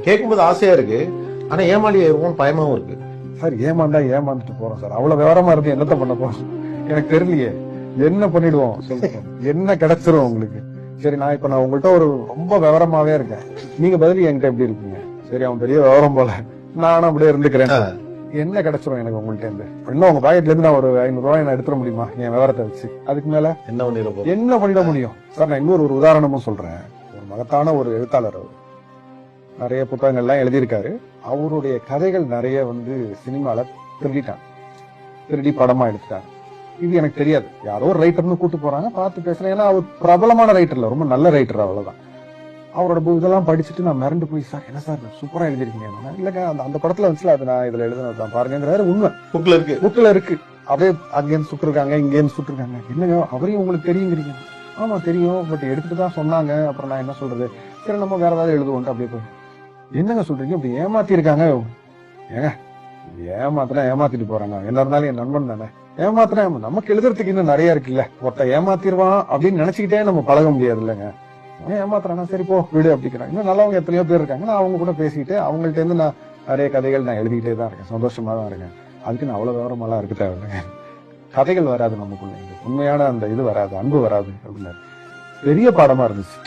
கேட்கும்போது ஆசையா இருக்கு, ஆனா ஏமாளி ஆயிருவோம் பயமாவும் இருக்கு. சார் ஏமாந்தா ஏமாந்துட்டு போறோம் சார். அவ்வளவு விவரமா இருந்து என்னத்த பண்ண போறோம் எனக்கு தெரியலையே. என்ன பண்ணிடுவோம் சொல்லுங்க, என்ன கிடைச்சிரும் உங்களுக்கு? சரி, நான் உங்கள்கிட்ட ஒரு ரொம்ப விவரமாவே இருக்கேன், நீங்க பதில் என்கிட்ட எப்படி இருக்கீங்க? சரி, அவன் பெரிய விவரம் போல, நானும் அப்படியே இருந்துக்கிறேன். என்ன கிடைச்சிரும் எனக்கு உங்கள்கிட்ட இருந்து? இன்னும் உங்க பாக்கெட்ல இருந்து நான் ஒரு 500 ரூபாய் நான் எடுத்துட முடியுமா என் விவரத்தை வச்சு? அதுக்கு மேல என்ன பண்ணிட முடியும் சார்? நான் இன்னொரு உதாரணமும் சொல்றேன். ஒரு மகத்தான ஒரு எழுத்தாளர், அவர் நிறைய புத்தகங்கள்லாம் எழுதியிருக்காரு. அவருடைய கதைகள் நிறைய சினிமால திருடி படமா எடுத்துட்டாங்க. இது எனக்கு தெரியாது, யாரோ ஒரு ரைட்டர்னு கூட்டு போறாங்க, பார்த்து பேசுறேன். ஏன்னா அவர் பிரபலமான ரைட்டர் இல்ல, ரொம்ப நல்ல ரைட்டர், அவ்வளவுதான். அவரோட இதெல்லாம் படிச்சுட்டு நான் மிரண்டு போய், சார் என்ன சார் சூப்பரா எழுதிருக்கீங்க? இல்லங்க, அந்த படத்துல வந்துச்சுல, அது நான் இதுல எழுதுனதான் பாருங்கிறாரு. உண்மை புக்ல இருக்கு. அப்படியே அங்கேருந்து சுட்டுருக்காங்க, இங்கேருந்து சுட்டுருக்காங்க. என்னங்க அவரையும் உங்களுக்கு தெரியுங்கிறீங்க? ஆமா தெரியும், பட் எடுத்துட்டு தான் சொன்னாங்க. அப்புறம் நான் என்ன சொல்றது, சரி நம்ம வேற ஏதாவது எழுதுவோம். அப்படியே போய் என்னங்க சொல்றீங்க, இப்படி ஏமாத்தி இருக்காங்க? ஏங்க ஏமாத்தினா ஏமாத்திட்டு போறாங்க, என்ன இருந்தாலும் என் நண்பன் தானே. ஏமாத்தினா நமக்கு எழுதுறதுக்கு இன்னும் நிறைய இருக்குல்ல. ஒருத்த ஏமாத்திடுவான் அப்படின்னு நினைச்சுக்கிட்டே நம்ம பழக முடியாது இல்லைங்க. ஏமாத்துறானா, சரி போ விடு அப்படிங்கிறாங்க. இன்னும் நல்லவங்க எத்தனையோ பேர் இருக்காங்க. நான் அவங்க கூட பேசிக்கிட்டு அவங்கள்ட்ட இருந்து நான் நிறைய கதைகள் நான் எழுதிக்கிட்டே தான் இருக்கேன், சந்தோஷமா தான் இருக்கேன். அதுக்கு நான் அவ்வளவு விவரமெல்லாம் இருக்கு தேவையில்லைங்க. கதைகள் வராது நமக்குள்ள, உண்மையான அந்த இது வராது, அன்பு வராது அப்படின்னு பெரிய பாடமா இருந்துச்சு.